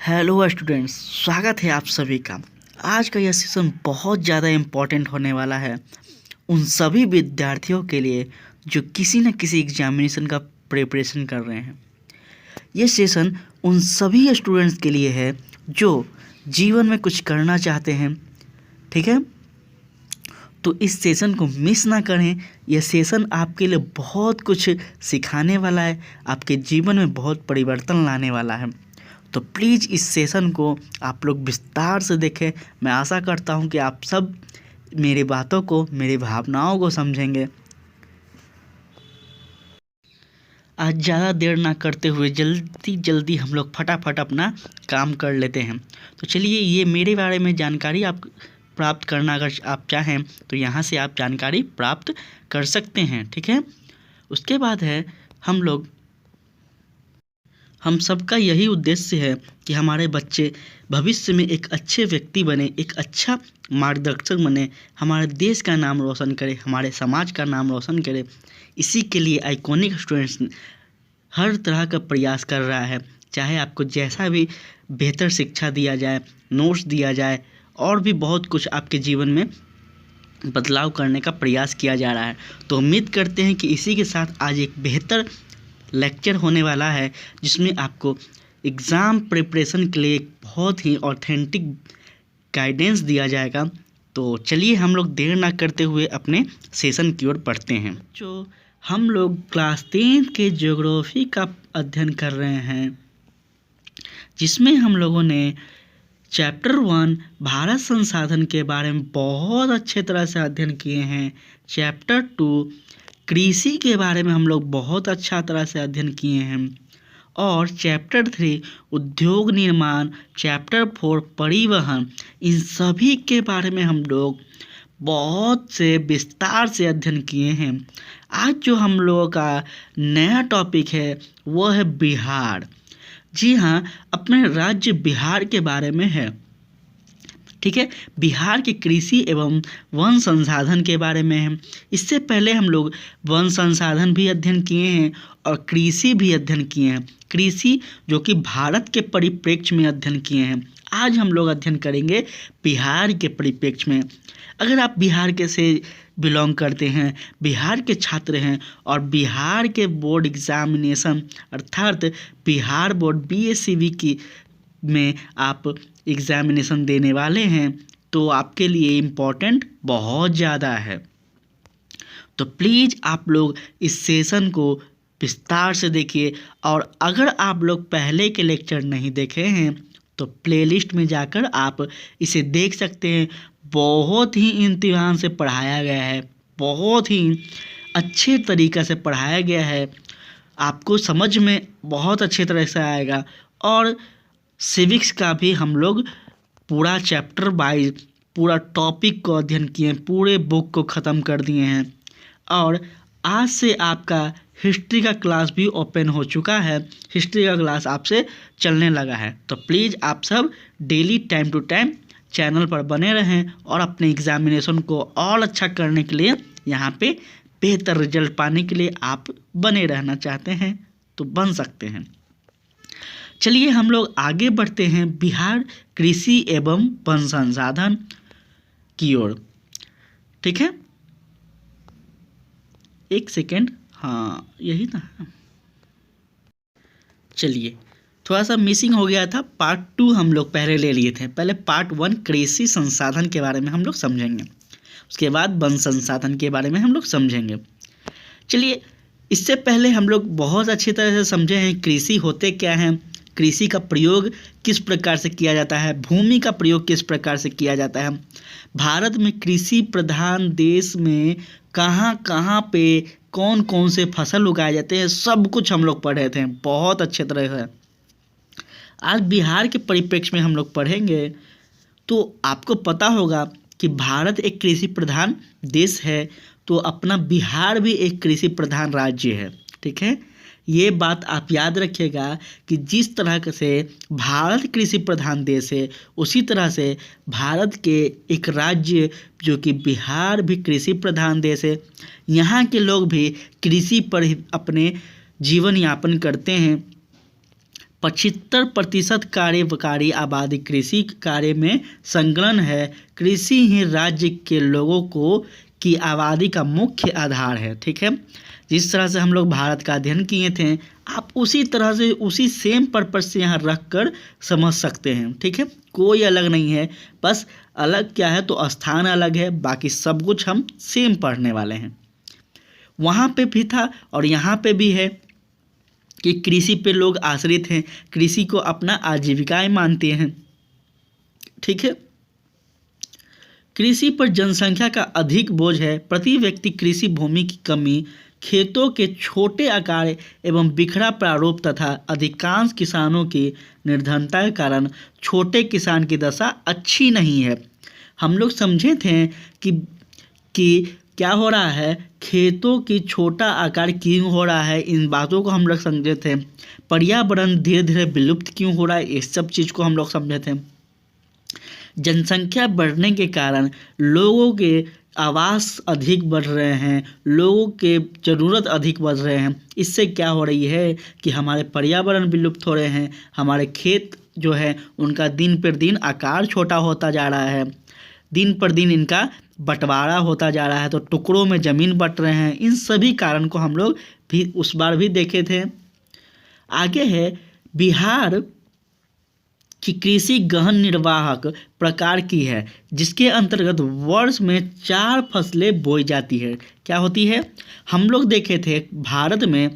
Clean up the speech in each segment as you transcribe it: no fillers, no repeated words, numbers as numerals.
Hello students, स्वागत है आप सभी का। आज का यह सेशन बहुत ज़्यादा इम्पोर्टेंट होने वाला है उन सभी विद्यार्थियों के लिए जो किसी न किसी एग्जामिनेशन का प्रिपरेशन कर रहे हैं। ये सेशन उन सभी स्टूडेंट्स के लिए है जो जीवन में कुछ करना चाहते हैं। ठीक है, तो इस सेशन को मिस ना करें। यह सेशन आपके लिए बहुत कुछ सिखाने वाला है, आपके जीवन में बहुत परिवर्तन लाने वाला है। तो प्लीज़ इस सेशन को आप लोग विस्तार से देखें। मैं आशा करता हूं कि आप सब मेरी बातों को, मेरी भावनाओं को समझेंगे। आज ज़्यादा देर ना करते हुए जल्दी जल्दी हम लोग फटाफट अपना काम कर लेते हैं। तो चलिए, ये मेरे बारे में जानकारी आप प्राप्त करना अगर आप चाहें तो यहाँ से आप जानकारी प्राप्त कर सकते हैं। ठीक है, उसके बाद है हम सबका यही उद्देश्य है कि हमारे बच्चे भविष्य में एक अच्छे व्यक्ति बने, एक अच्छा मार्गदर्शक बने, हमारे देश का नाम रोशन करे, हमारे समाज का नाम रोशन करे। इसी के लिए आइकॉनिक स्टूडेंट्स हर तरह का प्रयास कर रहा है। चाहे आपको जैसा भी बेहतर शिक्षा दिया जाए, नोट्स दिया जाए, और भी बहुत कुछ आपके जीवन में बदलाव करने का प्रयास किया जा रहा है। तो उम्मीद करते हैं कि इसी के साथ आज एक बेहतर लेक्चर होने वाला है जिसमें आपको एग्ज़ाम प्रिपरेशन के लिए एक बहुत ही ऑथेंटिक गाइडेंस दिया जाएगा। तो चलिए, हम लोग देर ना करते हुए अपने सेशन की ओर बढ़ते हैं। जो हम लोग क्लास 10 के ज्योग्राफी का अध्ययन कर रहे हैं, जिसमें हम लोगों ने चैप्टर 1 भारत संसाधन के बारे में बहुत अच्छे तरह से अध्ययन किए हैं। चैप्टर 2 कृषि के बारे में हम लोग बहुत अच्छा तरह से अध्ययन किए हैं। और चैप्टर 3 उद्योग निर्माण, चैप्टर 4 परिवहन, इन सभी के बारे में हम लोग बहुत से विस्तार से अध्ययन किए हैं। आज जो हम लोगों का नया टॉपिक है वो है बिहार। जी हाँ, अपने राज्य बिहार के बारे में है। ठीक है, बिहार के कृषि एवं वन संसाधन के बारे में है। इससे पहले हम लोग वन संसाधन भी अध्ययन किए हैं और कृषि भी अध्ययन किए हैं। कृषि जो कि भारत के परिप्रेक्ष्य में अध्ययन किए हैं। आज हम लोग अध्ययन करेंगे बिहार के परिप्रेक्ष्य में। अगर आप बिहार के से बिलोंग करते हैं, बिहार के छात्र हैं और बिहार के बोर्ड एग्जामिनेशन अर्थात बिहार बोर्ड BSCV की में आप एग्जामिनेशन देने वाले हैं, तो आपके लिए इम्पोर्टेंट बहुत ज़्यादा है। तो प्लीज़ आप लोग इस सेशन को विस्तार से देखिए। और अगर आप लोग पहले के लेक्चर नहीं देखे हैं तो प्लेलिस्ट में जाकर आप इसे देख सकते हैं। बहुत ही इम्तिहान से पढ़ाया गया है, बहुत ही अच्छे तरीक़े से पढ़ाया गया है। आपको समझ में बहुत अच्छे तरह से आएगा। और सिविक्स का भी हम लोग पूरा चैप्टर वाइज पूरा टॉपिक को अध्ययन किए हैं, पूरे बुक को ख़त्म कर दिए हैं। और आज से आपका हिस्ट्री का क्लास भी ओपन हो चुका है, हिस्ट्री का क्लास आपसे चलने लगा है। तो प्लीज़ आप सब daily time to time channel पर बने रहें और अपने एग्जामिनेशन को और अच्छा करने के लिए, यहाँ पे बेहतर रिजल्ट पाने के लिए आप बने रहना चाहते हैं तो बन सकते हैं। चलिए, हम लोग आगे बढ़ते हैं बिहार कृषि एवं वन संसाधन की ओर। ठीक है, एक सेकेंड, हाँ यही था। चलिए, थोड़ा सा मिसिंग हो गया था। पार्ट 2 हम लोग पहले ले लिए थे। पहले पार्ट 1 कृषि संसाधन के बारे में हम लोग समझेंगे, उसके बाद वन संसाधन के बारे में हम लोग समझेंगे। चलिए, इससे पहले हम लोग बहुत अच्छी तरह से समझे हैं कृषि होते क्या हैं, कृषि का प्रयोग किस प्रकार से किया जाता है, भूमि का प्रयोग किस प्रकार से किया जाता है, भारत में कृषि प्रधान देश में कहाँ कहाँ पे कौन कौन से फसल उगाए जाते हैं, सब कुछ हम लोग पढ़े थे बहुत अच्छे तरह से। आज बिहार के परिप्रेक्ष्य में हम लोग पढ़ेंगे। तो आपको पता होगा कि भारत एक कृषि प्रधान देश है, तो अपना बिहार भी एक कृषि प्रधान राज्य है। ठीक है, ये बात आप याद रखिएगा कि जिस तरह से भारत कृषि प्रधान देश है, उसी तरह से भारत के एक राज्य जो कि बिहार भी कृषि प्रधान देश है। यहाँ के लोग भी कृषि पर ही अपने जीवन यापन करते हैं। 75% कार्यकारी आबादी कृषि कार्य में संलग्न है। कृषि ही राज्य के लोगों को की आबादी का मुख्य आधार है। ठीक है, जिस तरह से हम लोग भारत का अध्ययन किए थे, आप उसी तरह से उसी सेम पर्पस से यहाँ रख कर समझ सकते हैं। ठीक है, कोई अलग नहीं है, बस अलग क्या है तो स्थान अलग है, बाकी सब कुछ हम सेम पढ़ने वाले हैं। वहाँ पे भी था और यहाँ पे भी है कि कृषि पे लोग आश्रित हैं, कृषि को अपना आजीविकाएं मानते हैं। ठीक है, कृषि पर जनसंख्या का अधिक बोझ है। प्रति व्यक्ति कृषि भूमि की कमी, खेतों के छोटे आकार एवं बिखरा प्रारूप तथा अधिकांश किसानों की निर्धनता के कारण छोटे किसान की दशा अच्छी नहीं है। हम लोग समझे थे कि क्या हो रहा है, खेतों की छोटा आकार क्यों हो रहा है, इन बातों को हम लोग समझे थे। पर्यावरण धीरे धीरे विलुप्त क्यों हो रहा है, इस सब चीज़ को हम लोग समझे थे। जनसंख्या बढ़ने के कारण लोगों के आवास अधिक बढ़ रहे हैं, लोगों के ज़रूरत अधिक बढ़ रहे हैं। इससे क्या हो रही है कि हमारे पर्यावरण विलुप्त हो रहे हैं, हमारे खेत जो है उनका दिन पर दिन आकार छोटा होता जा रहा है, दिन पर दिन इनका बंटवारा होता जा रहा है, तो टुकड़ों में ज़मीन बंट रहे हैं। इन सभी कारण को हम लोग भी उस बार भी देखे थे। आगे है, बिहार की कृषि गहन निर्वाहक प्रकार की है, जिसके अंतर्गत वर्ष में 4 फसलें बोई जाती है। क्या होती है, हम लोग देखे थे भारत में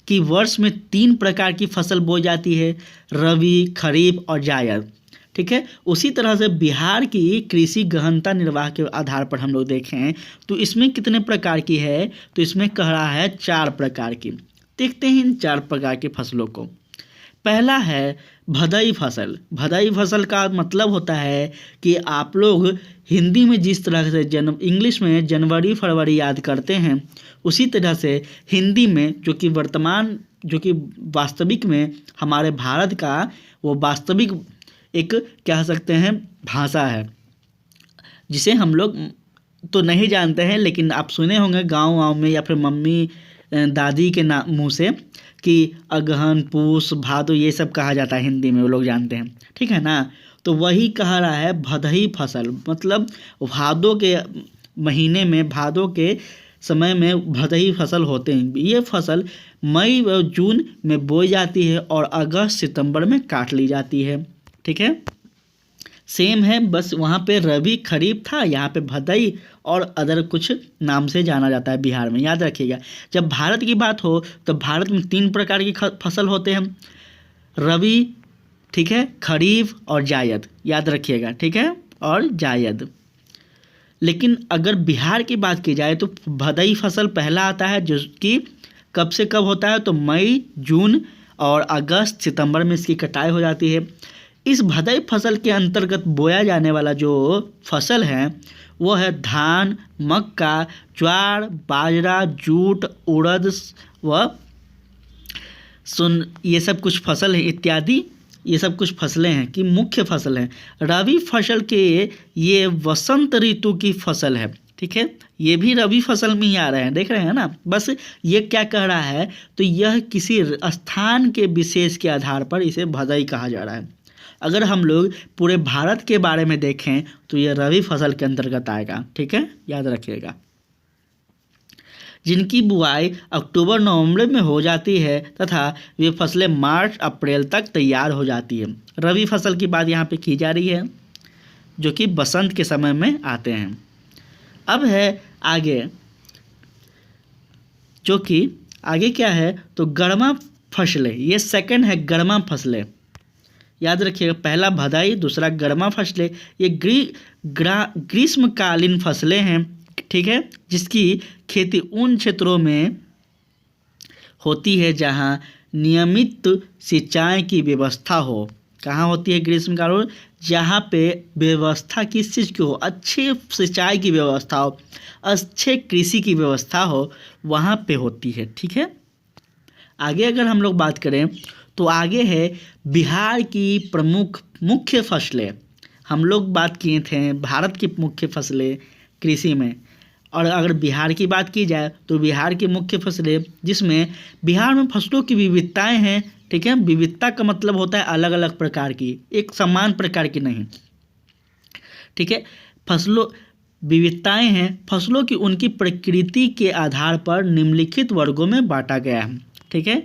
कि वर्ष में 3 प्रकार की फसल बोई जाती है, रबी, खरीफ और जायद। ठीक है, उसी तरह से बिहार की कृषि गहनता निर्वाह के आधार पर हम लोग देखें तो इसमें कितने प्रकार की है, तो इसमें कह रहा है 4 प्रकार की। देखते हैं इन 4 प्रकार की फसलों को। पहला है भदई फसल। भदई फसल का मतलब होता है कि आप लोग हिंदी में जिस तरह से इंग्लिश में जनवरी फरवरी याद करते हैं, उसी तरह से हिंदी में जो कि वास्तविक में हमारे भारत का वो वास्तविक एक कह सकते हैं भाषा है, जिसे हम लोग तो नहीं जानते हैं, लेकिन आप सुने होंगे गाँव में या फिर मम्मी दादी के मुँह से कि अगहन, पूस, भादो ये सब कहा जाता है हिंदी में, वो लोग जानते हैं। ठीक है ना, तो वही कह रहा है भदई फसल, मतलब भादों के महीने में, भादों के समय में भदई फसल होते हैं। ये फसल मई व जून में बोई जाती है और अगस्त सितंबर में काट ली जाती है। ठीक है, सेम है, बस वहाँ पे रबी खरीफ था, यहाँ पे भदई और अदर कुछ नाम से जाना जाता है बिहार में, याद रखिएगा। जब भारत की बात हो तो भारत में 3 प्रकार की फसल होते हैं, रबी, ठीक है, खरीफ और जायद, याद रखिएगा। ठीक है, और जायद। लेकिन अगर बिहार की बात की जाए तो भदई फसल पहला आता है, जो कि कब से कब होता है, तो मई, जून और अगस्त सितंबर में इसकी कटाई हो जाती है। इस भदई फसल के अंतर्गत बोया जाने वाला जो फसल है वो है धान, मक्का, ज्वार, बाजरा, जूट, उड़द व ये सब कुछ फसल है इत्यादि। ये सब कुछ फसलें हैं कि मुख्य फसल हैं। रबी फसल के ये वसंत ऋतु की फसल है। ठीक है, ये भी रबी फसल में ही आ रहे हैं, देख रहे हैं ना। बस ये क्या कह रहा है, तो यह किसी स्थान के विशेष के आधार पर इसे भदई कहा जा रहा है। अगर हम लोग पूरे भारत के बारे में देखें तो यह रबी फसल के अंतर्गत आएगा। ठीक है, याद रखिएगा। जिनकी बुआई अक्टूबर नवंबर में हो जाती है तथा वे फसलें मार्च अप्रैल तक तैयार हो जाती है। रबी फसल की बात यहाँ पे की जा रही है, जो कि बसंत के समय में आते हैं। अब है आगे, जो कि आगे क्या है, तो गर्मा फसलें। ये सेकंड है, गर्मा फसलें, याद रखिएगा। पहला भदई, दूसरा गर्मा फसलें। ये ग्रीष्मकालीन फसलें हैं। ठीक है, जिसकी खेती उन क्षेत्रों में होती है जहां नियमित सिंचाई की व्यवस्था हो। कहाँ होती है ग्रीष्मकाल, जहाँ पे व्यवस्था किस चीज़ की हो, अच्छे सिंचाई की व्यवस्था हो, अच्छे कृषि की व्यवस्था हो, वहाँ पे होती है। ठीक है, आगे अगर हम लोग बात करें तो आगे है बिहार की प्रमुख मुख्य फसलें। हम लोग बात किए थे भारत की मुख्य फसलें कृषि में। और अगर बिहार की बात की जाए तो बिहार की मुख्य फसलें, जिसमें बिहार में फसलों की विविधताएं हैं, ठीक है। विविधता का मतलब होता है अलग अलग प्रकार की, एक समान प्रकार की नहीं, ठीक है। फसलों विविधताएं हैं, फसलों की उनकी प्रकृति के आधार पर निम्नलिखित वर्गों में बांटा गया है, ठीक है।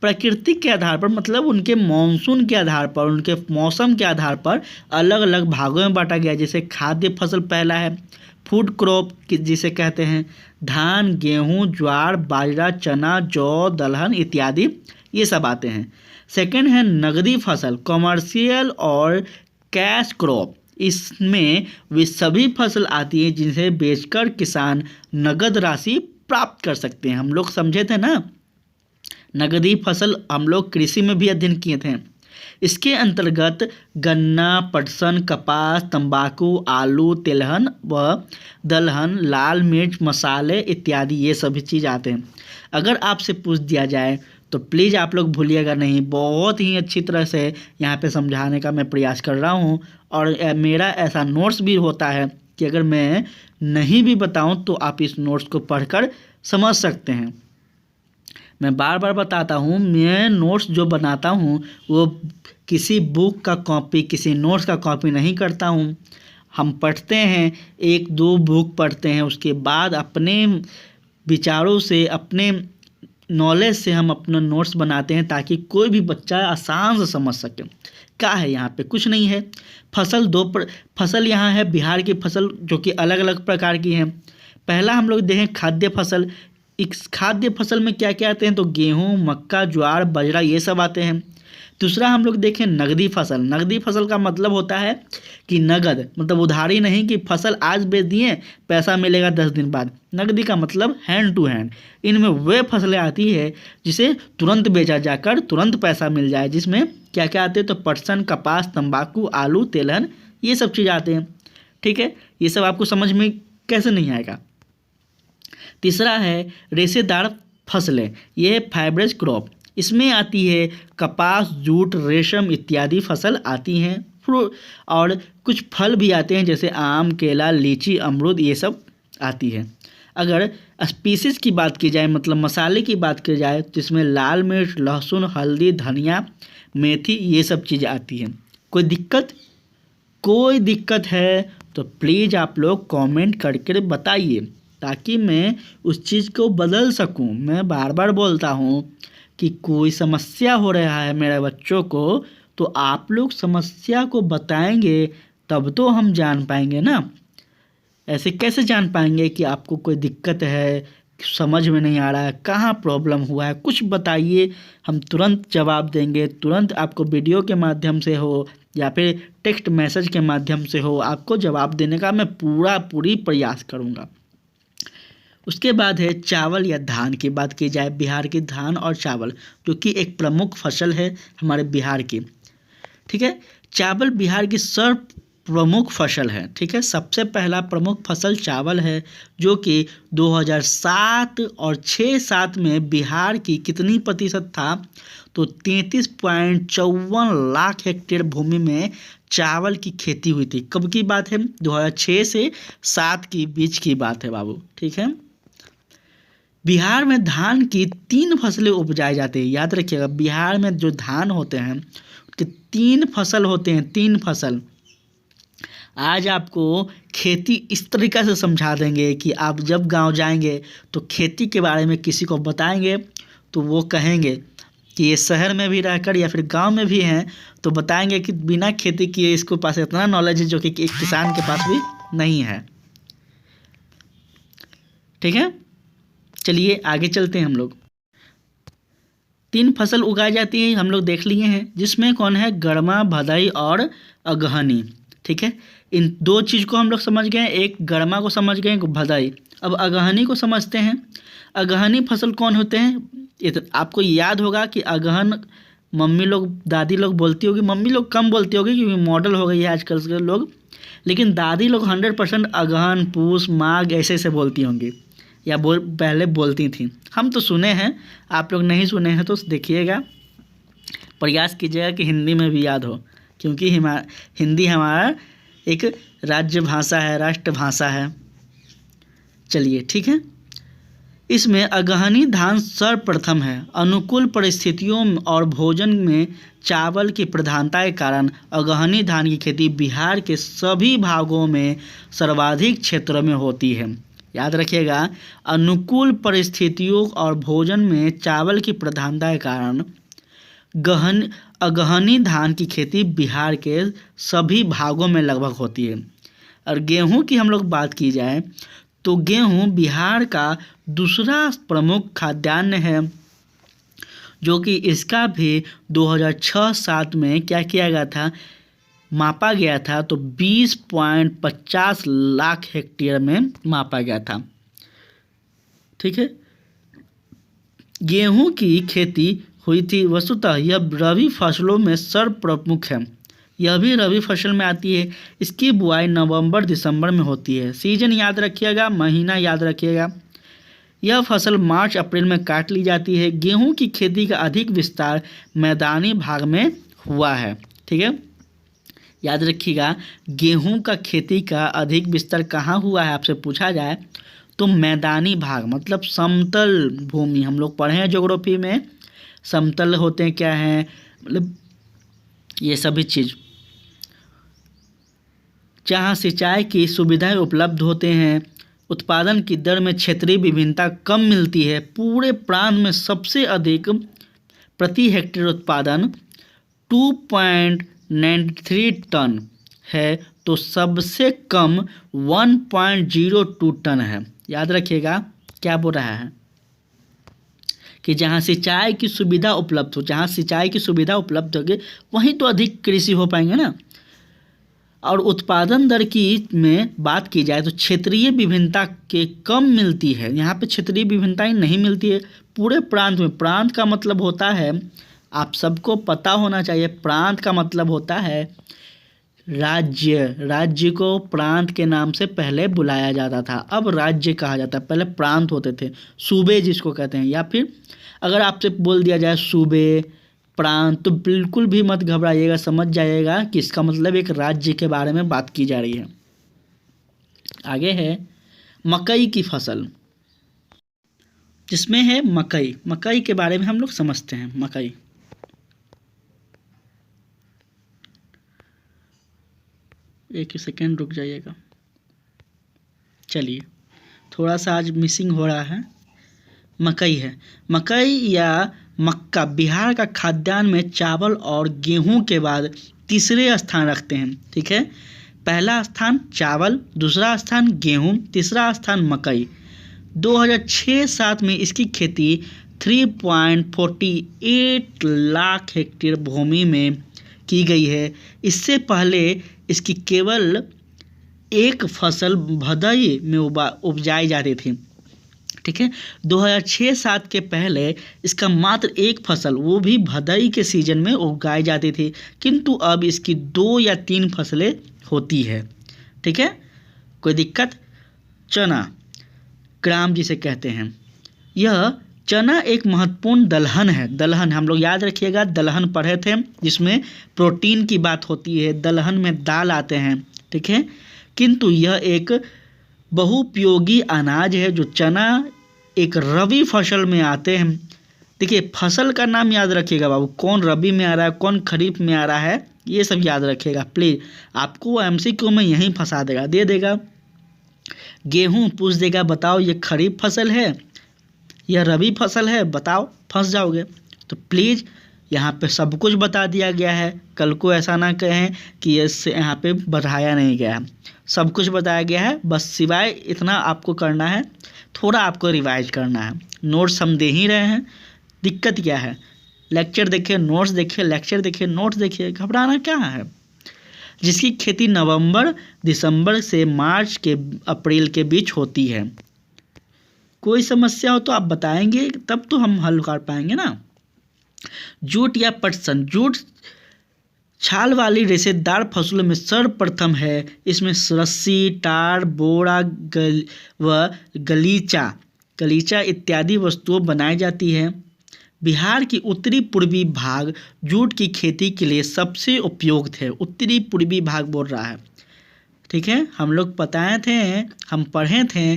प्रकृति के आधार पर मतलब उनके मॉनसून के आधार पर, उनके मौसम के आधार पर अलग अलग भागों में बांटा गया है। जैसे खाद्य फसल पहला है, फूड क्रॉप जिसे कहते हैं, धान, गेहूं, ज्वार, बाजरा, चना, जौ, दलहन इत्यादि ये सब आते हैं। सेकंड है नगदी फसल, कॉमर्शियल और कैश क्रॉप। इसमें वे सभी फसल आती हैं जिन्हें बेचकर किसान नगद राशि प्राप्त कर सकते हैं। हम लोग समझे थे ना, नगदी फसल हम लोग कृषि में भी अध्ययन किए थे। इसके अंतर्गत गन्ना, पटसन, कपास, तंबाकू, आलू, तिलहन व दलहन, लाल मिर्च, मसाले इत्यादि ये सभी चीज़ आते हैं। अगर आपसे पूछ दिया जाए तो प्लीज़ आप लोग भूलिएगा नहीं, बहुत ही अच्छी तरह से यहाँ पे समझाने का मैं प्रयास कर रहा हूँ। और मेरा ऐसा नोट्स भी होता है कि अगर मैं नहीं भी बताऊँ तो आप इस नोट्स को पढ़कर समझ सकते हैं। मैं बार बार बताता हूँ, मैं नोट्स जो बनाता हूँ वो किसी बुक का कॉपी, किसी नोट्स का कॉपी नहीं करता हूँ। हम पढ़ते हैं, एक दो बुक पढ़ते हैं, उसके बाद अपने विचारों से, अपने नॉलेज से हम अपना नोट्स बनाते हैं ताकि कोई भी बच्चा आसान से समझ सके। क्या है यहाँ पे? कुछ नहीं है। फसल यहाँ है बिहार की फसल जो कि अलग अलग प्रकार की हैं। पहला हम लोग देखें खाद्य फसल। इस खाद्य फसल में क्या क्या आते हैं तो गेहूँ, मक्का, ज्वार, बाजरा ये सब आते हैं। दूसरा हम लोग देखें नगदी फसल। नगदी फसल का मतलब होता है कि नगद, मतलब उधारी नहीं कि फसल आज बेच दिए पैसा मिलेगा 10 दिन बाद। नगदी का मतलब हैंड टू हैंड। इनमें वे फसलें आती है जिसे तुरंत बेचा जाकर तुरंत पैसा मिल जाए। जिसमें क्या क्या आते हैं तो पटसन, कपास, तंबाकू, आलू, तेलहन ये सब चीज़ आते हैं, ठीक है। ये सब आपको समझ में कैसे नहीं आएगा। तीसरा है रेशेदार फसलें, ये है फाइब्रस क्रॉप। इसमें आती है कपास, जूट, रेशम इत्यादि फसल आती हैं। और कुछ फल भी आते हैं जैसे आम, केला, लीची, अमरूद ये सब आती है। अगर स्पीसीज की बात की जाए, मतलब मसाले की बात की जाए, तो इसमें लाल मिर्च, लहसुन, हल्दी, धनिया, मेथी ये सब चीज़ आती है। कोई दिक्कत है तो प्लीज़ आप लोग कमेंट करके बताइए ताकि मैं उस चीज़ को बदल सकूं। मैं बार बार बोलता हूं कि कोई समस्या हो रहा है मेरे बच्चों को तो आप लोग समस्या को बताएंगे तब तो हम जान पाएंगे ना। ऐसे कैसे जान पाएंगे कि आपको कोई दिक्कत है, समझ में नहीं आ रहा है, कहाँ प्रॉब्लम हुआ है, कुछ बताइए, हम तुरंत जवाब देंगे। तुरंत आपको वीडियो के माध्यम से हो या फिर टेक्स्ट मैसेज के माध्यम से हो, आपको जवाब देने का मैं पूरी प्रयास करूँगा। उसके बाद है चावल या धान की बात की जाए। बिहार की धान और चावल जो कि एक प्रमुख फसल है हमारे बिहार की, ठीक है। चावल बिहार की सर्व प्रमुख फसल है, ठीक है। सबसे पहला प्रमुख फसल चावल है जो कि 2007 और 6-7 में बिहार की कितनी प्रतिशत था तो 33.54 लाख हेक्टेयर भूमि में चावल की खेती हुई थी। कब की बात है? 2006 से 7 की बीच की बात है बाबू, ठीक है। बिहार में धान की 3 फसलें उपजाई जाती है। याद रखिएगा, बिहार में जो धान होते हैं उसके 3 फसल होते हैं, 3 फसल। आज आपको खेती इस तरीक़ा से समझा देंगे कि आप जब गांव जाएंगे तो खेती के बारे में किसी को बताएंगे तो वो कहेंगे कि ये शहर में भी रहकर या फिर गांव में भी हैं तो बताएंगे कि बिना खेती किए इसको पास इतना नॉलेज है जो कि एक किसान के पास भी नहीं है, ठीक है। चलिए आगे चलते हैं। हम लोग 3 फसल उगाई जाती है, हम लोग देख लिए हैं, जिसमें कौन है? गरमा, भदई और अगहनी, ठीक है। इन 2 चीज़ को हम लोग समझ गए, एक गरमा को समझ गए, एक भदई। अब अगहनी को समझते हैं। अगहनी फसल कौन होते हैं? ये तो आपको याद होगा कि अगहन मम्मी लोग, दादी लोग बोलती होगी। मम्मी लोग कम बोलती होगी क्योंकि मॉडल हो गई है आजकल के लोग, लेकिन दादी लोग 100% अगहन, पूस, माघ ऐसे बोलती होंगी या पहले बोलती थी। हम तो सुने हैं, आप लोग नहीं सुने हैं तो देखिएगा, प्रयास कीजिएगा कि हिंदी में भी याद हो, क्योंकि हिंदी हमारा एक राज्य भाषा है, राष्ट्रभाषा है, चलिए ठीक है। इसमें अगहनी धान सर्वप्रथम है। अनुकूल परिस्थितियों और भोजन में चावल की प्रधानता के कारण अगहनी धान की खेती बिहार के सभी भागों में सर्वाधिक क्षेत्रों में होती है। याद रखिएगा, अनुकूल परिस्थितियों और भोजन में चावल की प्रधानता के कारण अगहनी धान की खेती बिहार के सभी भागों में लगभग होती है। और गेहूं की हम लोग बात की जाए तो गेहूं बिहार का दूसरा प्रमुख खाद्यान्न है, जो कि इसका भी 2006-07 में क्या किया गया था, मापा गया था, तो 20.50 लाख हेक्टेयर में मापा गया था। ठीक है, गेहूं की खेती हुई थी। वस्तुतः यह रबी फसलों में सर्वप्रमुख है। यह भी रबी फसल में आती है। इसकी बुआई नवंबर दिसंबर में होती है। सीजन याद रखिएगा, महीना याद रखिएगा। यह फसल मार्च अप्रैल में काट ली जाती है। गेहूं की खेती का अधिक विस्तार मैदानी भाग में हुआ है। ठीक है, याद रखिएगा, गेहूं का खेती का अधिक विस्तार कहाँ हुआ है आपसे पूछा जाए तो मैदानी भाग, मतलब समतल भूमि। हम लोग पढ़े हैं ज्योग्राफी में, समतल होते हैं क्या हैं, मतलब ये सभी चीज़ जहाँ सिंचाई की सुविधाएं उपलब्ध होते हैं। उत्पादन की दर में क्षेत्रीय विभिन्नता कम मिलती है। पूरे प्रांत में सबसे अधिक प्रति हेक्टेयर उत्पादन 2.93 टन है, तो सबसे कम 1.02 टन है। याद रखिएगा, क्या बोल रहा है कि जहाँ सिंचाई की सुविधा उपलब्ध हो, जहाँ सिंचाई की सुविधा उपलब्ध होगी वहीं तो अधिक कृषि हो पाएंगे ना। और उत्पादन दर की में बात की जाए तो क्षेत्रीय विभिन्नता के कम मिलती है। यहाँ पे क्षेत्रीय विभिन्नताएं नहीं मिलती है पूरे प्रांत में। प्रांत का मतलब होता है, आप सबको पता होना चाहिए, प्रांत का मतलब होता है राज्य। राज्य को प्रांत के नाम से पहले बुलाया जाता था, अब राज्य कहा जाता है। पहले प्रांत होते थे, सूबे जिसको कहते हैं। या फिर अगर आपसे बोल दिया जाए सूबे, प्रांत, तो बिल्कुल भी मत घबराइएगा, समझ जाइएगा कि इसका मतलब एक राज्य के बारे में बात की जा रही है। आगे है मकई की फसल, जिसमें है मकई। मकई के बारे में हम लोग समझते हैं। मकई, एक सेकेंड रुक जाइएगा। चलिए, थोड़ा सा आज मिसिंग हो रहा है। मकई है। मकई या मक्का बिहार का खाद्यान्न में चावल और गेहूं के बाद तीसरे स्थान रखते हैं। ठीक है, पहला स्थान चावल, दूसरा स्थान गेहूं, तीसरा स्थान मकई। 2006-07 में इसकी खेती 3.48 लाख हेक्टेयर भूमि में की गई है। इससे पहले इसकी केवल एक फसल भदई में उपजाई जाती थी। ठीक है, 2006-07 के पहले इसका मात्र एक फसल, वो भी भदई के सीजन में उगाई जाती थी, किंतु अब इसकी 2 या 3 फसलें होती है। ठीक है, कोई दिक्कत। चना, ग्राम जिसे कहते हैं, यह चना एक महत्वपूर्ण दलहन है। दलहन हम लोग याद रखिएगा, दलहन पढ़े थे जिसमें प्रोटीन की बात होती है, दलहन में दाल आते हैं। ठीक है, किंतु यह एक बहुउपयोगी अनाज है। जो चना एक रबी फसल में आते हैं। देखिए, फसल का नाम याद रखिएगा बाबू, कौन रबी में आ रहा है, कौन खरीफ में आ रहा है, ये सब याद रखिएगा प्लीज़। आपको MCQ में यहीं फंसा देगा, दे देगा। गेहूं पूछ देगा, बताओ ये खरीफ फसल है या रबी फसल है, बताओ, फंस जाओगे। तो प्लीज़ यहाँ पे सब कुछ बता दिया गया है। कल को ऐसा ना कहें कि इससे यहाँ पे बढ़ाया नहीं गया है, सब कुछ बताया गया है। बस सिवाय इतना आपको करना है, थोड़ा आपको रिवाइज करना है। नोट्स हम दे ही रहे हैं, दिक्कत क्या है। लेक्चर देखिए, नोट्स देखिए, लेक्चर देखिए, नोट्स देखिए, घबराना क्या है। जिसकी खेती नवंबर दिसंबर से मार्च के अप्रैल के बीच होती है। कोई समस्या हो तो आप बताएंगे, तब तो हम हल कर पाएंगे ना। जूट या पटसन, जूट छाल वाली रेशेदार फसलों में सर्वप्रथम है। इसमें रस्सी, टार, बोरा व गलीचा इत्यादि वस्तुएं बनाई जाती है। बिहार की उत्तरी पूर्वी भाग जूट की खेती के लिए सबसे उपयुक्त है। उत्तरी पूर्वी भाग बोल रहा है। ठीक है, हम लोग बताए थे, हम पढ़े थे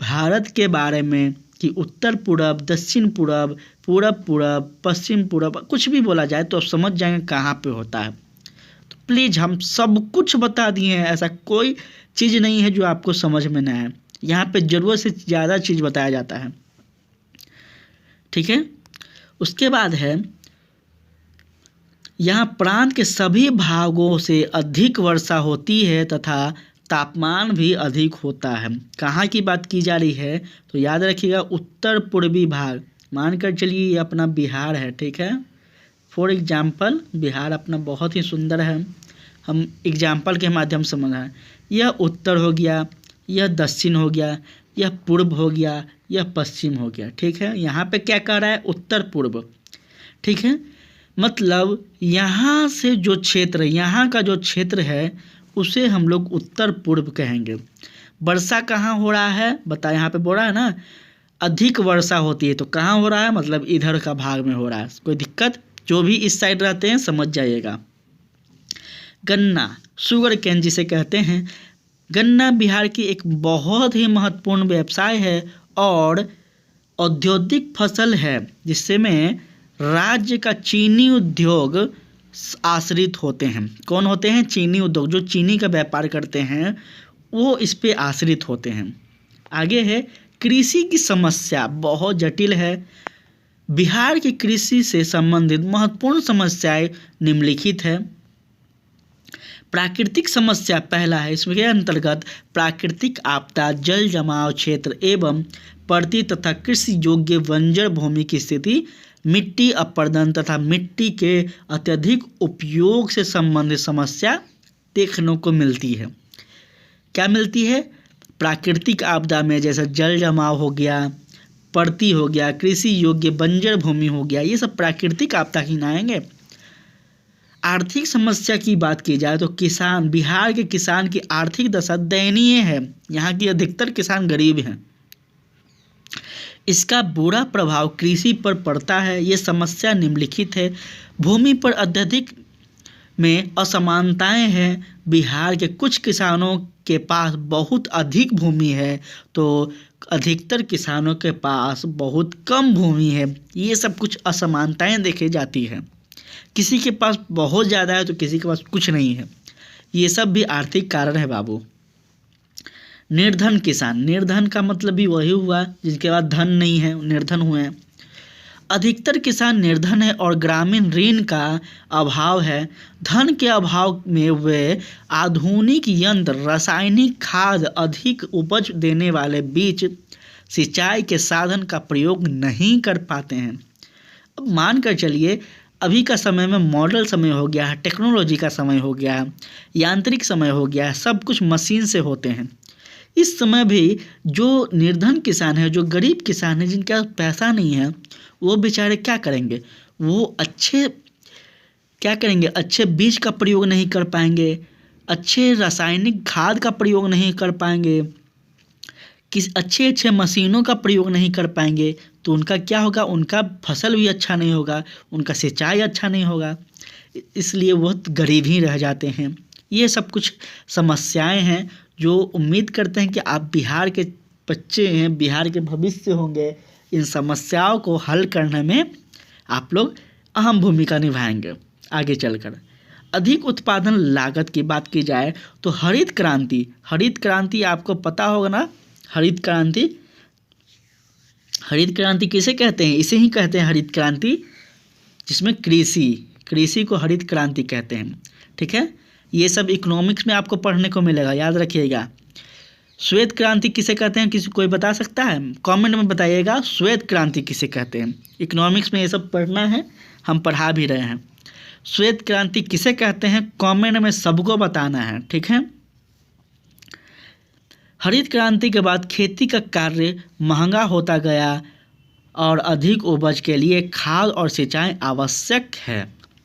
भारत के बारे में कि उत्तर पूरब, दक्षिण पूरब, पूरब पूरब, पश्चिम पूरब, कुछ भी बोला जाए तो आप समझ जाएंगे कहाँ पे होता है। तो प्लीज़ हम सब कुछ बता दिए हैं, ऐसा कोई चीज़ नहीं है जो आपको समझ में ना आए। यहाँ पे ज़रूरत से ज़्यादा चीज़ बताया जाता है, ठीक है। उसके बाद है यहाँ प्रांत के सभी भागों से अधिक वर्षा होती है तथा तापमान भी अधिक होता है। कहाँ की बात की जा रही है तो याद रखिएगा उत्तर पूर्वी भाग, मानकर चलिए ये अपना बिहार है, ठीक है। फॉर एग्जाम्पल बिहार अपना बहुत ही सुंदर है, हम एग्जाम्पल के माध्यम से समझाएं। यह उत्तर हो गया, यह दक्षिण हो गया, यह पूर्व हो गया, यह पश्चिम हो गया, ठीक है। यहाँ पे क्या कह रहा है, उत्तर पूर्व, ठीक है। मतलब यहाँ से जो क्षेत्र, यहाँ का जो क्षेत्र है उसे हम लोग उत्तर पूर्व कहेंगे। वर्षा कहाँ हो रहा है बताए, यहाँ पे बोल रहा है ना अधिक वर्षा होती है, तो कहाँ हो रहा है मतलब इधर का भाग में हो रहा है। कोई दिक्कत, जो भी इस साइड रहते हैं समझ जाइएगा। गन्ना, शुगर केन जिसे कहते हैं, गन्ना बिहार की एक बहुत ही महत्वपूर्ण व्यवसाय है और औद्योगिक फसल है जिससे में राज्य का चीनी उद्योग आश्रित होते हैं। कौन होते हैं, चीनी उद्योग, जो चीनी का व्यापार करते हैं वो इस पे आश्रित होते हैं। आगे है कृषि की समस्या बहुत जटिल है। बिहार की कृषि से संबंधित महत्वपूर्ण समस्याएं निम्नलिखित है। प्राकृतिक समस्या पहला है, इसमें के अंतर्गत प्राकृतिक आपदा, जल जमाव क्षेत्र एवं पड़ती तथा कृषि योग्य बंजर भूमि की स्थिति, मिट्टी अपरदन तथा मिट्टी के अत्यधिक उपयोग से संबंधित समस्या देखने को मिलती है। क्या मिलती है, प्राकृतिक आपदा में जैसे जल जमाव हो गया, पड़ती हो गया, कृषि योग्य बंजर भूमि हो गया, ये सब प्राकृतिक आपदा ही ना आएंगे। आर्थिक समस्या की बात की जाए तो किसान, बिहार के किसान की आर्थिक दशा दयनीय है। यहाँ की अधिकतर किसान गरीब हैं। इसका बुरा प्रभाव कृषि पर पड़ता है। ये समस्या निम्नलिखित है। भूमि पर अत्यधिक में असमानताएं हैं। बिहार के कुछ किसानों के पास बहुत अधिक भूमि है तो अधिकतर किसानों के पास बहुत कम भूमि है। ये सब कुछ असमानताएं देखी जाती हैं। किसी के पास बहुत ज़्यादा है तो किसी के पास कुछ नहीं है। ये सब भी आर्थिक कारण है बाबू। निर्धन किसान, निर्धन का मतलब भी वही हुआ जिनके पास धन नहीं है, निर्धन हुए हैं। अधिकतर किसान निर्धन है और ग्रामीण ऋण का अभाव है। धन के अभाव में वे आधुनिक यंत्र, रासायनिक खाद, अधिक उपज देने वाले बीज, सिंचाई के साधन का प्रयोग नहीं कर पाते हैं। अब मान कर चलिए अभी का समय में मॉडल समय हो गया है, टेक्नोलॉजी का समय हो गया है, यांत्रिक समय हो गया है, सब कुछ मशीन से होते हैं। इस समय भी जो निर्धन किसान है, जो गरीब किसान है, जिनके पास पैसा नहीं है, वो बेचारे क्या करेंगे, वो क्या करेंगे, अच्छे बीज का प्रयोग नहीं कर पाएंगे, अच्छे रासायनिक खाद का प्रयोग नहीं कर पाएंगे, अच्छे मशीनों का प्रयोग नहीं कर पाएंगे, तो उनका क्या होगा, उनका फसल भी अच्छा नहीं होगा, उनका सिंचाई अच्छा नहीं होगा, इसलिए वो गरीब ही रह जाते हैं। ये सब कुछ समस्याएं हैं जो उम्मीद करते हैं कि आप बिहार के बच्चे हैं, बिहार के भविष्य होंगे, इन समस्याओं को हल करने में आप लोग अहम भूमिका निभाएंगे आगे चलकर। अधिक उत्पादन लागत की बात की जाए तो हरित क्रांति आपको पता होगा ना। हरित क्रांति किसे कहते हैं, इसे ही कहते हैं हरित क्रांति, जिसमें कृषि को हरित क्रांति कहते हैं, ठीक है। ये सब इकोनॉमिक्स में आपको पढ़ने को मिलेगा, याद रखिएगा। श्वेत क्रांति किसे कहते हैं, किसी कोई बता सकता है, कमेंट में बताइएगा श्वेत क्रांति किसे कहते हैं। इकोनॉमिक्स में ये सब पढ़ना है, हम पढ़ा भी रहे हैं। श्वेत क्रांति किसे कहते हैं कमेंट में सबको बताना है, ठीक है। हरित क्रांति के बाद खेती का कार्य महंगा होता गया और अधिक उपज के लिए खाद और सिंचाई आवश्यक है,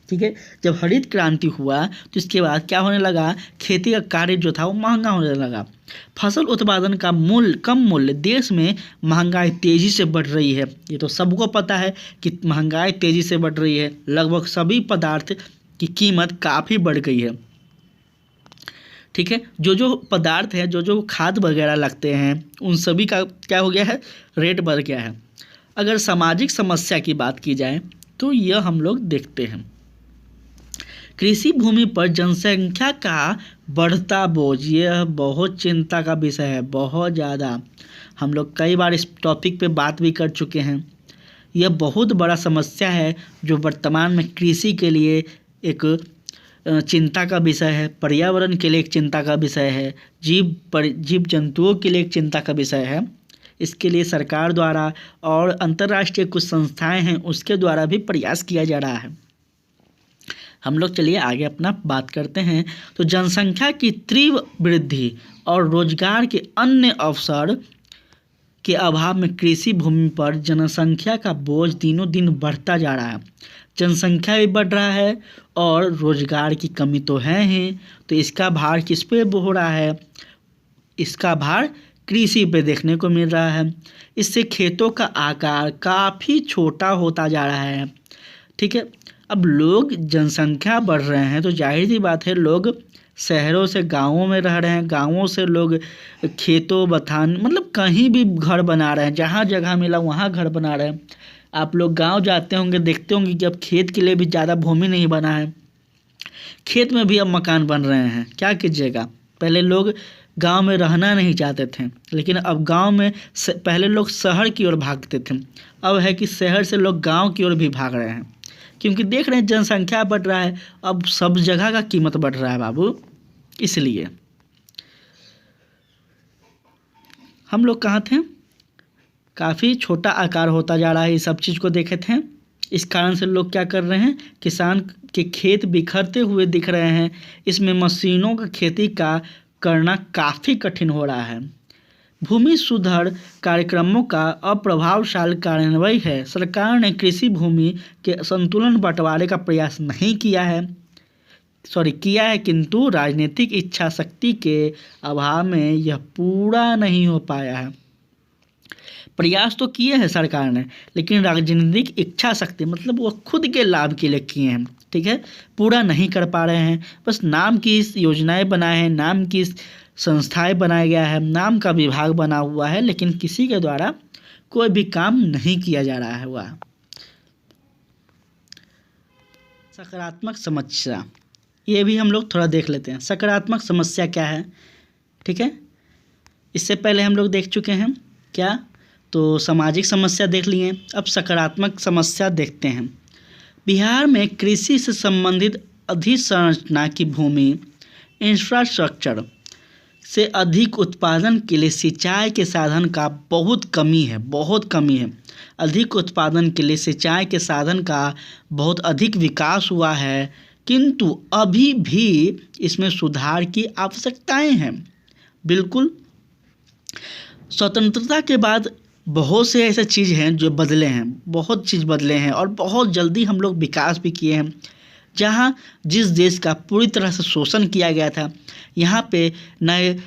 ठीक है। जब हरित क्रांति हुआ तो इसके बाद क्या होने लगा, खेती का कार्य जो था वो महंगा होने लगा। फसल उत्पादन का कम मूल्य, देश में महंगाई तेज़ी से बढ़ रही है। ये तो सबको पता है कि महंगाई तेज़ी से बढ़ रही है, लगभग सभी पदार्थ की कीमत काफ़ी बढ़ गई है, ठीक है, जो पदार्थ है, जो खाद वगैरह लगते हैं, उन सभी का क्या हो गया है, रेट बढ़ गया है। अगर सामाजिक समस्या की बात की जाए तो यह हम लोग देखते हैं, कृषि भूमि पर जनसंख्या का बढ़ता बोझ, यह बहुत चिंता का विषय है, बहुत ज़्यादा। हम लोग कई बार इस टॉपिक पे बात भी कर चुके हैं। यह बहुत बड़ा समस्या है जो वर्तमान में कृषि के लिए एक चिंता का विषय है, पर्यावरण के लिए एक चिंता का विषय है, जीव जंतुओं के लिए एक चिंता का विषय है। इसके लिए सरकार द्वारा और अंतर्राष्ट्रीय कुछ संस्थाएं हैं उसके द्वारा भी प्रयास किया जा रहा है। हम लोग चलिए आगे अपना बात करते हैं। तो जनसंख्या की तीव्र वृद्धि और रोजगार के अन्य अवसर के अभाव में कृषि भूमि पर जनसंख्या का बोझ दिनों दिन बढ़ता जा रहा है। जनसंख्या भी बढ़ रहा है और रोजगार की कमी तो है ही, तो इसका भार किस पे हो रहा है, इसका भार कृषि पे देखने को मिल रहा है। इससे खेतों का आकार काफ़ी छोटा होता जा रहा है। ठीक है, अब लोग जनसंख्या बढ़ रहे हैं तो जाहिर सी बात है लोग शहरों से गांवों में रह रहे हैं, गांवों से लोग खेतों बथान मतलब कहीं भी घर बना रहे हैं, जहां जगह मिला वहां घर बना रहे हैं। आप लोग गांव जाते होंगे, देखते होंगे कि अब खेत के लिए भी ज़्यादा भूमि नहीं बना है, खेत में भी अब मकान बन रहे हैं। क्या कीजिएगा, पहले लोग गांव में रहना नहीं चाहते थे, लेकिन अब गांव में पहले लोग शहर की ओर भागते थे, अब है कि शहर से लोग गांव की ओर भी भाग रहे हैं, क्योंकि देख रहे हैं जनसंख्या बढ़ रहा है, अब सब जगह का कीमत बढ़ रहा है बाबू। इसलिए हम लोग कहाँ थे, काफ़ी छोटा आकार होता जा रहा है, इस सब चीज़ को देखे थे। इस कारण से लोग क्या कर रहे हैं, किसान के खेत बिखरते हुए दिख रहे हैं। इसमें मशीनों का खेती का करना काफ़ी कठिन हो रहा है। भूमि सुधार कार्यक्रमों का अप्रभावशाली कार्यान्वयन है। सरकार ने कृषि भूमि के संतुलन बंटवारे का प्रयास नहीं किया है, किया है, किंतु राजनीतिक इच्छा शक्ति के अभाव में यह पूरा नहीं हो पाया है। प्रयास तो किए हैं सरकार ने, लेकिन राजनीतिक इच्छा शक्ति मतलब वो खुद के लाभ के लिए किए हैं, ठीक है, पूरा नहीं कर पा रहे हैं। बस नाम की योजनाएं बनाए हैं, नाम की संस्थाएं बनाया गया है, नाम का विभाग बना हुआ है, लेकिन किसी के द्वारा कोई भी काम नहीं किया जा रहा है। वह सकारात्मक समस्या, ये भी हम लोग थोड़ा देख लेते हैं। सकारात्मक समस्या क्या है, ठीक है, इससे पहले हम लोग देख चुके हैं क्या, तो सामाजिक समस्या देख लिए, अब सकारात्मक समस्या देखते हैं। बिहार में कृषि से संबंधित अधोसंरचना की भूमि इंफ्रास्ट्रक्चर से अधिक उत्पादन के लिए सिंचाई के साधन का बहुत कमी है। अधिक उत्पादन के लिए सिंचाई के साधन का बहुत अधिक विकास हुआ है, किंतु अभी भी इसमें सुधार की आवश्यकताएं हैं। बिल्कुल, स्वतंत्रता के बाद बहुत से ऐसे चीज़ हैं जो बदले हैं, बहुत चीज़ बदले हैं और बहुत जल्दी हम लोग विकास भी किए हैं। जहाँ जिस देश का पूरी तरह से शोषण किया गया था, यहाँ पे न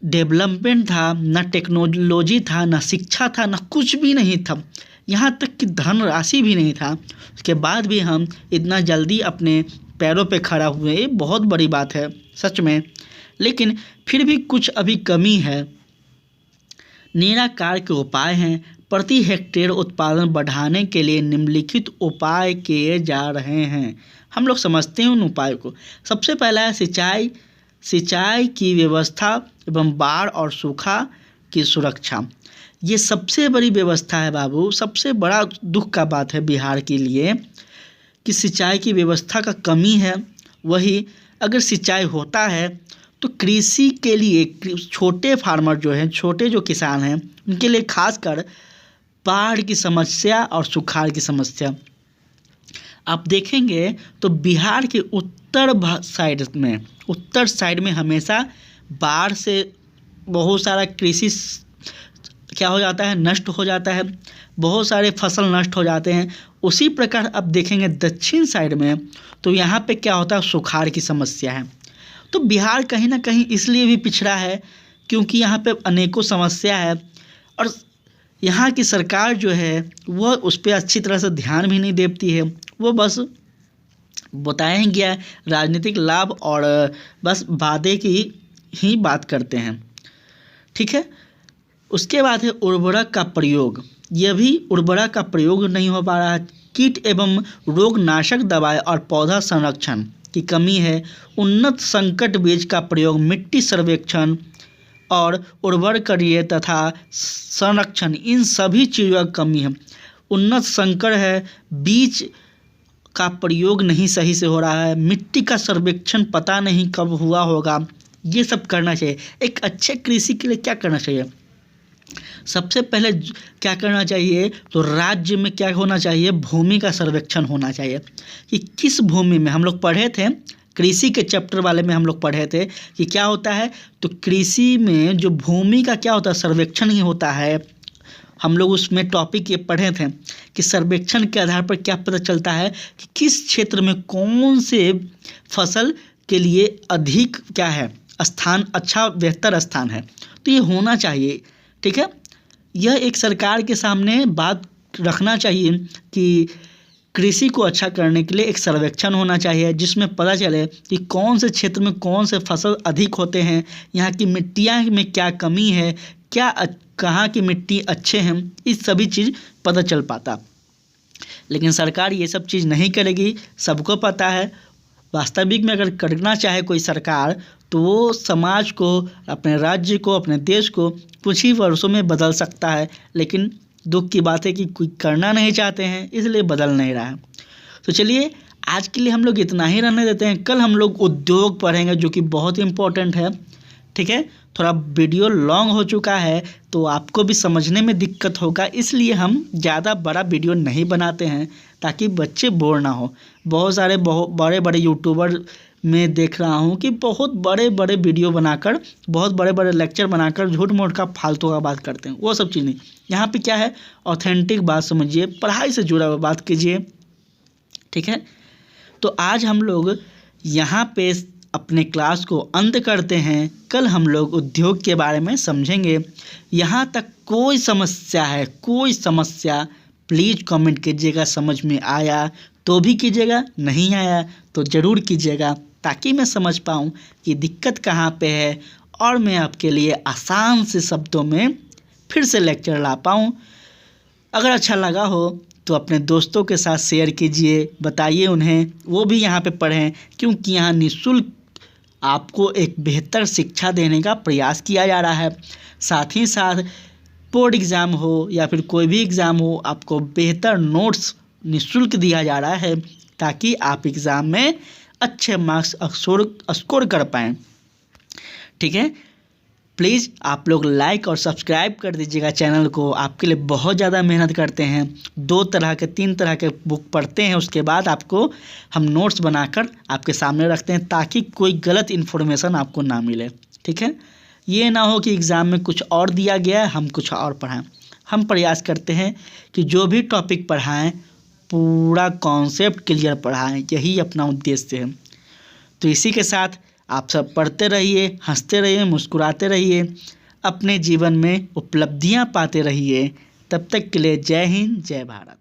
डेवलपमेंट था, न टेक्नोलॉजी था, न शिक्षा था, न कुछ भी नहीं था, यहाँ तक कि धनराशि भी नहीं था। उसके बाद भी हम इतना जल्दी अपने पैरों पे खड़ा हुए, ये बहुत बड़ी बात है सच में। लेकिन फिर भी कुछ अभी कमी है। निराकार के उपाय हैं। प्रति हेक्टेयर उत्पादन बढ़ाने के लिए निम्नलिखित उपाय किए जा रहे हैं। हम लोग समझते हैं उन उपायों को। सबसे पहला है सिंचाई की व्यवस्था एवं बाढ़ और सूखा की सुरक्षा। ये सबसे बड़ी व्यवस्था है बाबू, सबसे बड़ा दुख का बात है बिहार के लिए कि सिंचाई की व्यवस्था का कमी है। वही अगर सिंचाई होता है तो कृषि के लिए छोटे फार्मर जो हैं, छोटे जो किसान हैं, उनके लिए खासकर बाढ़ की समस्या और सुखाड़ की समस्या आप देखेंगे तो बिहार के उत्तर साइड में हमेशा बाढ़ से बहुत सारा कृषि क्या हो जाता है, नष्ट हो जाता है, बहुत सारे फसल नष्ट हो जाते हैं। उसी प्रकार अब देखेंगे दक्षिण साइड में तो यहाँ पे क्या होता है, सुखाड़ की समस्या है। तो बिहार कहीं ना कहीं इसलिए भी पिछड़ा है क्योंकि यहाँ पे अनेकों समस्या है और यहाँ की सरकार जो है वह उस पर अच्छी तरह से ध्यान भी नहीं देती है। वो बस बताया गया है, राजनीतिक लाभ और बस वादे की ही बात करते हैं। ठीक है, उसके बाद है उर्वरक का प्रयोग। यह भी उर्वरक का प्रयोग नहीं हो पा रहा है। कीट एवं रोगनाशक दवाएं और पौधा संरक्षण की कमी है। उन्नत संकट बीज का प्रयोग, मिट्टी सर्वेक्षण और उर्वरकीय तथा संरक्षण, इन सभी चीज़ों की कमी है। उन्नत संकर है, बीज का प्रयोग नहीं सही से हो रहा है, मिट्टी का सर्वेक्षण पता नहीं कब हुआ होगा। ये सब करना चाहिए। एक अच्छे कृषि के लिए क्या करना चाहिए? सबसे पहले क्या करना चाहिए, तो राज्य में क्या होना चाहिए, भूमि का सर्वेक्षण होना चाहिए कि किस भूमि में, हम लोग पढ़े थे कृषि के चैप्टर वाले में हम लोग पढ़े थे कि क्या होता है, तो कृषि में जो भूमि का क्या होता है, सर्वेक्षण ही होता है। हम लोग उसमें टॉपिक ये पढ़े थे कि सर्वेक्षण के आधार पर क्या पता चलता है कि किस क्षेत्र में कौन से फसल के लिए अधिक क्या है स्थान, अच्छा बेहतर स्थान है। तो ये होना चाहिए। ठीक है, यह एक सरकार के सामने बात रखना चाहिए कि कृषि को अच्छा करने के लिए एक सर्वेक्षण होना चाहिए जिसमें पता चले कि कौन से क्षेत्र में कौन से फसल अधिक होते हैं, यहाँ की मिट्टियाँ में क्या कमी है, क्या कहाँ की मिट्टी अच्छे हैं, इस सभी चीज़ पता चल पाता। लेकिन सरकार ये सब चीज़ नहीं करेगी। सबको पता है वास्तविक में अगर करना चाहे कोई सरकार तो वो समाज को, अपने राज्य को, अपने देश को कुछ ही वर्षों में बदल सकता है। लेकिन दुख की बात है कि कोई करना नहीं चाहते हैं, इसलिए बदल नहीं रहा है। तो चलिए आज के लिए हम लोग इतना ही रहने देते हैं। कल हम लोग उद्योग पढ़ेंगे जो कि बहुत इम्पोर्टेंट है। ठीक है, थोड़ा वीडियो लॉन्ग हो चुका है तो आपको भी समझने में दिक्कत होगा, इसलिए हम ज़्यादा बड़ा वीडियो नहीं बनाते हैं ताकि बच्चे बोर ना हो। बहुत सारे बड़े बड़े यूट्यूबर में देख रहा हूँ कि बहुत बड़े बड़े वीडियो बनाकर, बहुत बड़े बड़े लेक्चर बनाकर झूठ मूठ का फालतू का बात करते हैं। वो सब चीज़ नहीं, यहाँ पे क्या है, ऑथेंटिक बात समझिए, पढ़ाई से जुड़ा हुआ बात कीजिए। ठीक है, तो आज हम लोग यहाँ पे अपने क्लास को अंत करते हैं। कल हम लोग उद्योग के बारे में समझेंगे। यहाँ तक कोई समस्या है, कोई समस्या, प्लीज़ कमेंट कीजिएगा। समझ में आया तो भी कीजिएगा, नहीं आया तो ज़रूर कीजिएगा ताकि मैं समझ पाऊँ कि दिक्कत कहाँ पे है और मैं आपके लिए आसान से शब्दों में फिर से लेक्चर ला पाऊँ। अगर अच्छा लगा हो तो अपने दोस्तों के साथ शेयर कीजिए, बताइए उन्हें वो भी यहाँ पे पढ़ें, क्योंकि यहाँ निःशुल्क आपको एक बेहतर शिक्षा देने का प्रयास किया जा रहा है। साथ ही साथ बोर्ड एग्ज़ाम हो या फिर कोई भी एग्ज़ाम हो, आपको बेहतर नोट्स निःशुल्क दिया जा रहा है ताकि आप एग्ज़ाम में अच्छे मार्क्स स्कोर कर पाएँ। ठीक है, प्लीज़ आप लोग लाइक और सब्सक्राइब कर दीजिएगा चैनल को। आपके लिए बहुत ज़्यादा मेहनत करते हैं, 2 तरह के 3 तरह के बुक पढ़ते हैं, उसके बाद आपको हम नोट्स बनाकर आपके सामने रखते हैं ताकि कोई गलत इन्फॉर्मेशन आपको ना मिले। ठीक है, ये ना हो कि एग्ज़ाम में कुछ और दिया गया है, हम कुछ और पढ़ाएं। हम प्रयास करते हैं कि जो भी टॉपिक पढ़ाएं पूरा कॉन्सेप्ट क्लियर पढ़ाएं, यही अपना उद्देश्य है। तो इसी के साथ आप सब पढ़ते रहिए, हंसते रहिए, मुस्कुराते रहिए, अपने जीवन में उपलब्धियां पाते रहिए। तब तक के लिए जय हिंद, जय भारत।